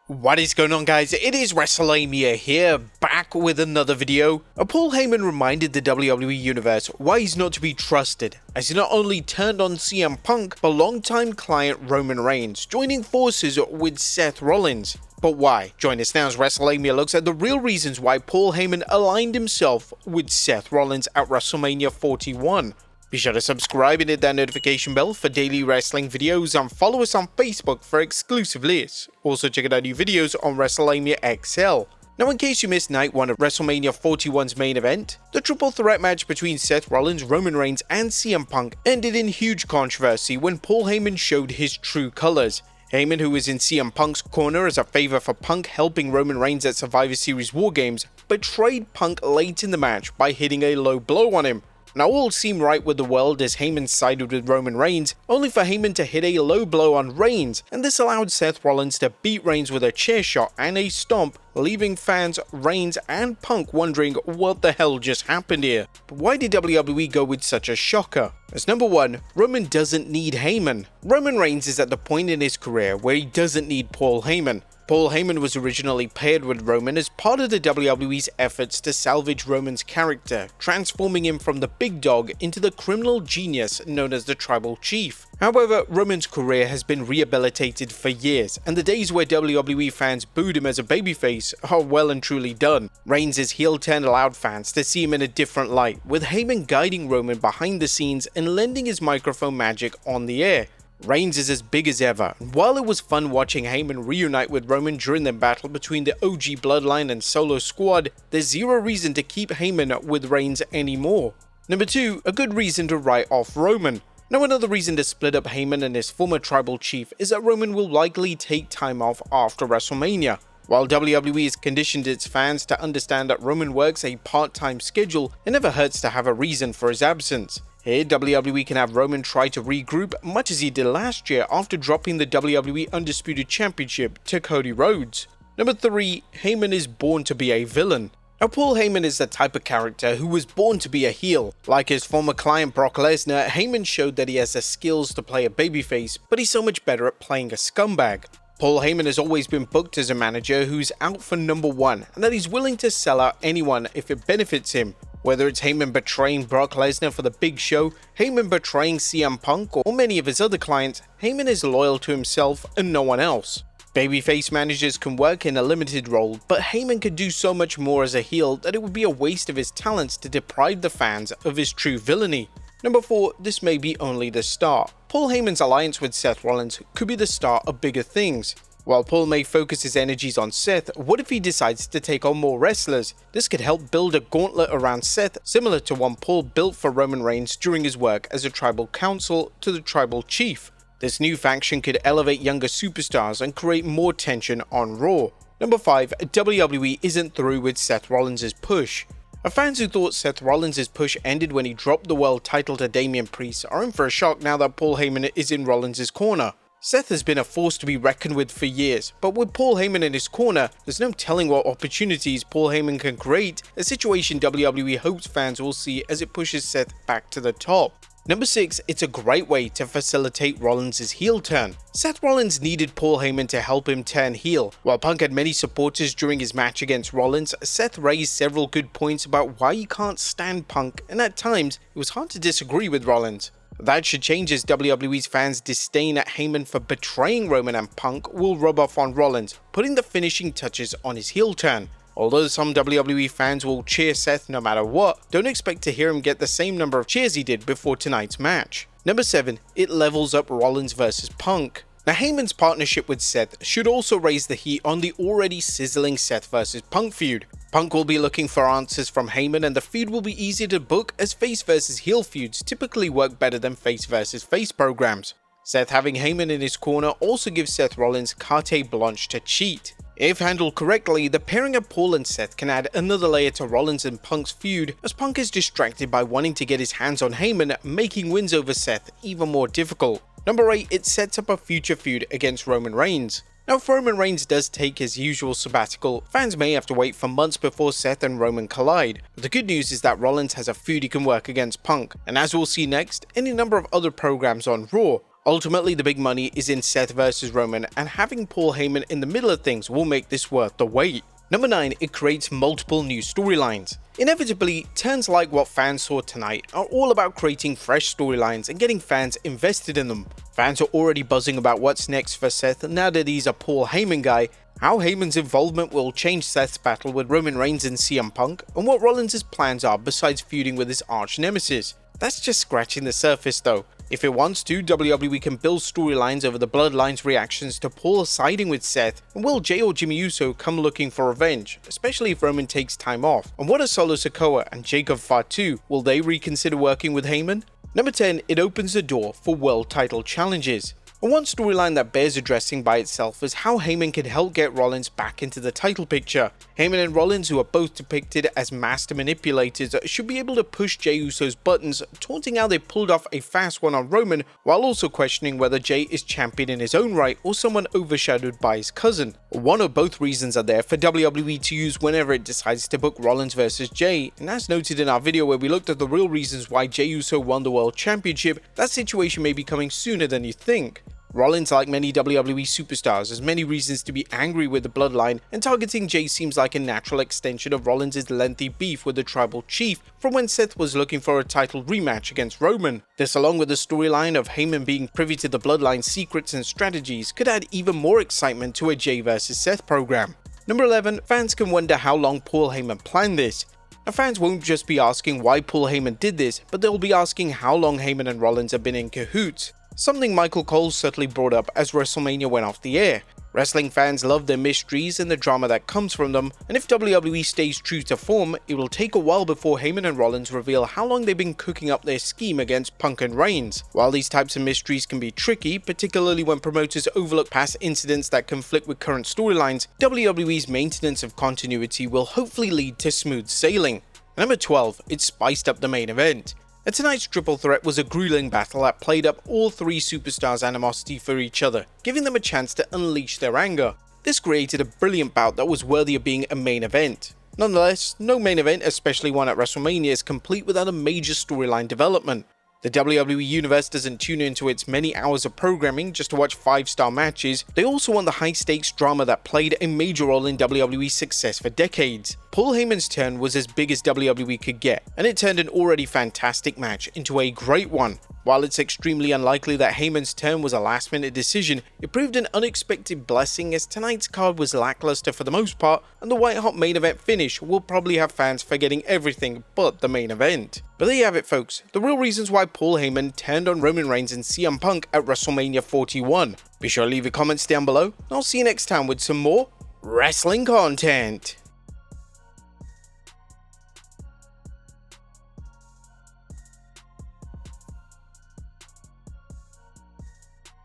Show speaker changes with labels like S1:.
S1: What is going on, guys? It is Wrestlelamia here, back with another video. Paul Heyman reminded the WWE Universe why he's not to be trusted, as he not only turned on CM Punk, but longtime client Roman Reigns, joining forces with Seth Rollins. But why? Join us now as Wrestlelamia looks at the real reasons why Paul Heyman aligned himself with Seth Rollins at WrestleMania 41. Be sure to subscribe and hit that notification bell for daily wrestling videos, and follow us on Facebook for exclusive lists. Also check out our new videos on Wrestlelamia XL. Now, in case you missed night 1 of WrestleMania 41's main event, the triple threat match between Seth Rollins, Roman Reigns and CM Punk ended in huge controversy when Paul Heyman showed his true colors. Heyman, who was in CM Punk's corner as a favor for Punk helping Roman Reigns at Survivor Series War Games, betrayed Punk late in the match by hitting a low blow on him. Now, all seemed right with the world as Heyman sided with Roman Reigns, only for Heyman to hit a low blow on Reigns, and this allowed Seth Rollins to beat Reigns with a chair shot and a stomp, leaving fans, Reigns and Punk wondering what the hell just happened here. But why did WWE go with such a shocker? As number 1, Roman doesn't need Heyman. Roman Reigns is at the point in his career where he doesn't need Paul Heyman. Paul Heyman was originally paired with Roman as part of the WWE's efforts to salvage Roman's character, transforming him from the big dog into the criminal genius known as the Tribal Chief. However, Roman's career has been rehabilitated for years, and the days where WWE fans booed him as a babyface are well and truly done. Reigns' heel turn allowed fans to see him in a different light, with Heyman guiding Roman behind the scenes and lending his microphone magic on the air. Reigns is as big as ever, and while it was fun watching Heyman reunite with Roman during their battle between the OG Bloodline and Solo Squad, there's zero reason to keep Heyman with Reigns anymore. Number 2, a good reason to write off Roman. Now, another reason to split up Heyman and his former Tribal Chief is that Roman will likely take time off after WrestleMania. While WWE has conditioned its fans to understand that Roman works a part-time schedule, it never hurts to have a reason for his absence. Here, WWE can have Roman try to regroup much as he did last year after dropping the WWE Undisputed Championship to Cody Rhodes. Number 3, Heyman is born to be a villain. Now, Paul Heyman is the type of character who was born to be a heel. Like his former client Brock Lesnar, Heyman showed that he has the skills to play a babyface, but he's so much better at playing a scumbag. Paul Heyman has always been booked as a manager who's out for number 1, and that he's willing to sell out anyone if it benefits him. Whether it's Heyman betraying Brock Lesnar for the big show, Heyman betraying CM Punk, or many of his other clients, Heyman is loyal to himself and no one else. Babyface managers can work in a limited role, but Heyman could do so much more as a heel that it would be a waste of his talents to deprive the fans of his true villainy. Number 4, this may be only the start. Paul Heyman's alliance with Seth Rollins could be the start of bigger things. While Paul may focus his energies on Seth, what if he decides to take on more wrestlers? This could help build a gauntlet around Seth, similar to one Paul built for Roman Reigns during his work as a tribal council to the Tribal Chief. This new faction could elevate younger superstars and create more tension on Raw. Number 5, WWE isn't through with Seth Rollins' push. Fans who thought Seth Rollins' push ended when he dropped the world title to Damian Priest are in for a shock now that Paul Heyman is in Rollins' corner. Seth has been a force to be reckoned with for years, but with Paul Heyman in his corner, there's no telling what opportunities Paul Heyman can create, a situation WWE hopes fans will see as it pushes Seth back to the top. Number 6, it's a great way to facilitate Rollins' heel turn. Seth Rollins needed Paul Heyman to help him turn heel. While Punk had many supporters during his match against Rollins, Seth raised several good points about why he can't stand Punk, and at times, it was hard to disagree with Rollins. That should change as WWE's fans' disdain at Heyman for betraying Roman and Punk will rub off on Rollins, putting the finishing touches on his heel turn. Although some WWE fans will cheer Seth no matter what, don't expect to hear him get the same number of cheers he did before tonight's match. Number 7, it levels up Rollins vs Punk. Now, Heyman's partnership with Seth should also raise the heat on the already sizzling Seth vs Punk feud. Punk will be looking for answers from Heyman, and the feud will be easier to book as face vs heel feuds typically work better than face vs face programs. Seth having Heyman in his corner also gives Seth Rollins carte blanche to cheat. If handled correctly, the pairing of Paul and Seth can add another layer to Rollins and Punk's feud, as Punk is distracted by wanting to get his hands on Heyman, making wins over Seth even more difficult. Number 8, it sets up a future feud against Roman Reigns. Now, if Roman Reigns does take his usual sabbatical, fans may have to wait for months before Seth and Roman collide. But the good news is that Rollins has a feud he can work against Punk, and as we'll see next, any number of other programs on Raw. Ultimately, the big money is in Seth versus Roman, and having Paul Heyman in the middle of things will make this worth the wait. Number 9, it creates multiple new storylines. Inevitably, turns like what fans saw tonight are all about creating fresh storylines and getting fans invested in them. Fans are already buzzing about what's next for Seth now that he's a Paul Heyman guy, how Heyman's involvement will change Seth's battle with Roman Reigns and CM Punk, and what Rollins' plans are besides feuding with his arch nemesis. That's just scratching the surface though. If it wants to, WWE can build storylines over the Bloodline's reactions to Paul siding with Seth, and will Jey or Jimmy Uso come looking for revenge, especially if Roman takes time off? And what of Solo Sikoa and Jacob Fatu? Will they reconsider working with Heyman? Number 10, it opens the door for world title challenges. And one storyline that bears addressing by itself is how Heyman can help get Rollins back into the title picture. Heyman and Rollins, who are both depicted as master manipulators, should be able to push Jey Uso's buttons, taunting how they pulled off a fast one on Roman, while also questioning whether Jey is champion in his own right or someone overshadowed by his cousin. One or both reasons are there for WWE to use whenever it decides to book Rollins versus Jey, and as noted in our video where we looked at the real reasons why Jey Uso won the World Championship, that situation may be coming sooner than you think. Rollins, like many WWE superstars, has many reasons to be angry with the Bloodline, and targeting Jey seems like a natural extension of Rollins' lengthy beef with the Tribal Chief from when Seth was looking for a title rematch against Roman. This, along with the storyline of Heyman being privy to the Bloodline's secrets and strategies, could add even more excitement to a Jey vs Seth program. Number 11, fans can wonder how long Paul Heyman planned this. And fans won't just be asking why Paul Heyman did this, but they'll be asking how long Heyman and Rollins have been in cahoots. Something Michael Cole certainly brought up as WrestleMania went off the air. Wrestling fans love the mysteries and the drama that comes from them, and if WWE stays true to form, it will take a while before Heyman and Rollins reveal how long they've been cooking up their scheme against Punk and Reigns. While these types of mysteries can be tricky, particularly when promoters overlook past incidents that conflict with current storylines, WWE's maintenance of continuity will hopefully lead to smooth sailing. Number 12, it spiced up the main event. And tonight's triple threat was a grueling battle that played up all three superstars' animosity for each other, giving them a chance to unleash their anger. This created a brilliant bout that was worthy of being a main event. Nonetheless, no main event, especially one at WrestleMania, is complete without a major storyline development. The WWE Universe doesn't tune into its many hours of programming just to watch 5-star matches, they also want the high-stakes drama that played a major role in WWE's success for decades. Paul Heyman's turn was as big as WWE could get, and it turned an already fantastic match into a great one. While it's extremely unlikely that Heyman's turn was a last-minute decision, it proved an unexpected blessing as tonight's card was lackluster for the most part, and the white-hot main event finish will probably have fans forgetting everything but the main event. But there you have it folks, the real reasons why Paul Heyman turned on Roman Reigns and CM Punk at WrestleMania 41. Be sure to leave your comments down below, and I'll see you next time with some more wrestling content.